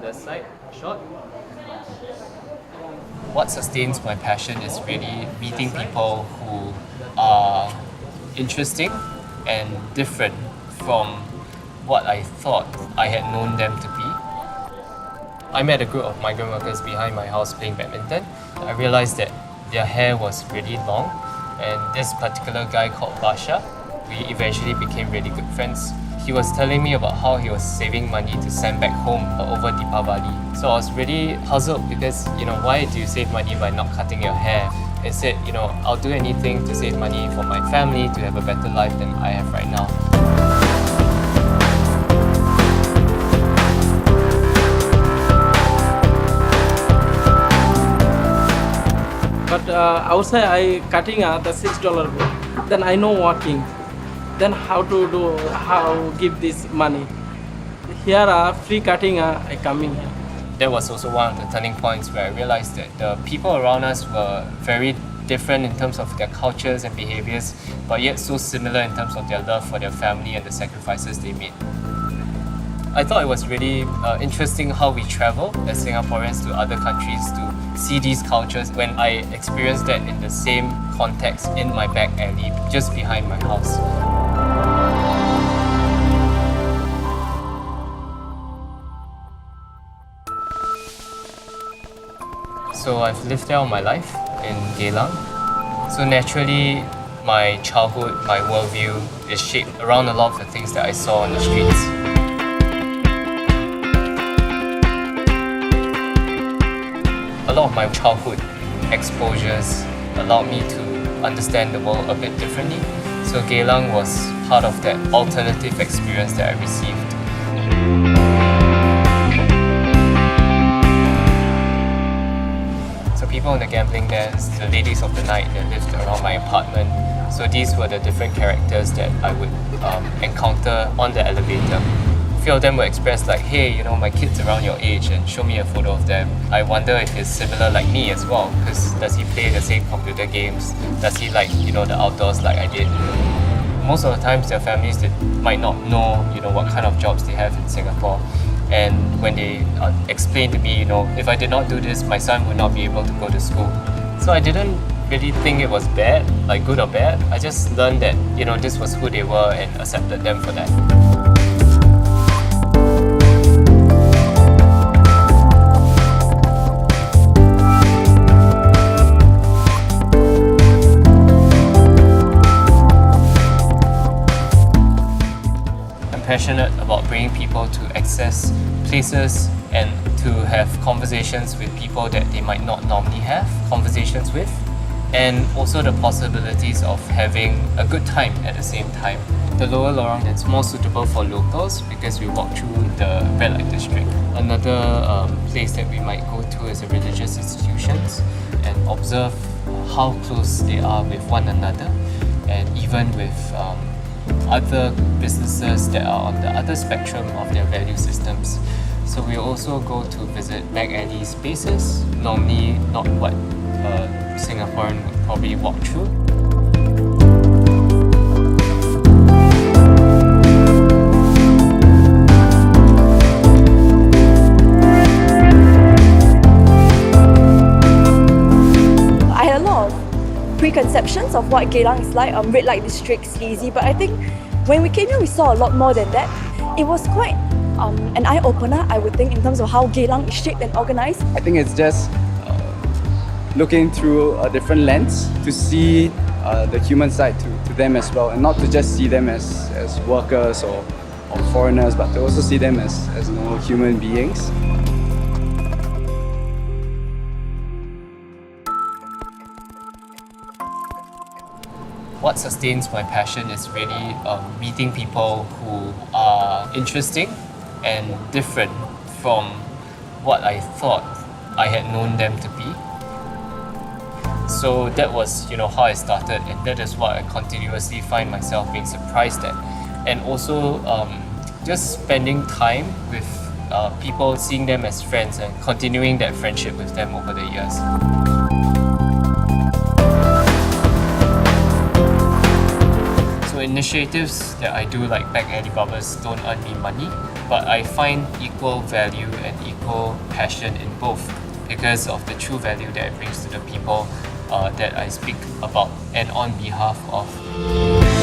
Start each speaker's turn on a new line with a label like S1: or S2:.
S1: other side, short. What sustains my passion is really meeting people who are interesting and different from what I thought I had known them to be. I met a group of migrant workers behind my house playing badminton. I realized that their hair was really long, and this particular guy called Basha, we eventually became really good friends. He was telling me about how he was saving money to send back home over Deepavali. So I was really puzzled because, why do you save money by not cutting your hair? Instead, I'll do anything to save money for my family to have a better life than I have right now.
S2: But outside I cutting the $6 bill. Then I know working. Then how give this money? Here free cutting I coming here.
S1: That was also one of the turning points where I realized that the people around us were very different in terms of their cultures and behaviors, but yet so similar in terms of their love for their family and the sacrifices they made. I thought it was really interesting how we travel as Singaporeans to other countries to see these cultures when I experienced that in the same context in my back alley just behind my house. So I've lived there all my life in Geylang. So naturally, my childhood, my worldview is shaped around a lot of the things that I saw on the streets. A lot of my childhood exposures allowed me to understand the world a bit differently. So Geylang was part of that alternative experience that I received. So people in the gambling dens, the ladies of the night that lived around my apartment. So these were the different characters that I would encounter on the elevator. A few of them would express like, hey, my kid's around your age, and show me a photo of them. I wonder if he's similar like me as well, because does he play the same computer games? Does he like, the outdoors like I did? Most of the times their families might not know, what kind of jobs they have in Singapore. And when they explained to me, if I did not do this, my son would not be able to go to school. So I didn't really think it was bad, like good or bad. I just learned that, this was who they were and accepted them for that. Passionate about bringing people to access places and to have conversations with people that they might not normally have conversations with, and also the possibilities of having a good time at the same time. The lower lorong is more suitable for locals because we walk through the red light district. Another place that we might go to is the religious institutions and observe how close they are with one another, and even with other businesses that are on the other spectrum of their value systems. So we also go to visit back alley spaces, normally not what a Singaporean would probably walk through.
S3: I had a lot of preconceptions of what Geylang is like, red light district, sleazy, but I think when we came here we saw a lot more than that. It was quite an eye-opener, I would think, in terms of how Geylang is shaped and organised.
S4: I think it's just looking through a different lens to see the human side to them as well, and not to just see them as workers or foreigners, but to also see them as human beings.
S1: What sustains my passion is really meeting people who are interesting and different from what I thought I had known them to be. So that was, how I started, and that is what I continuously find myself being surprised at. And also just spending time with people, seeing them as friends and continuing that friendship with them over the years. So initiatives that I do like Backalley Barbers don't earn me money, but I find equal value and equal passion in both because of the true value that it brings to the people that I speak about and on behalf of.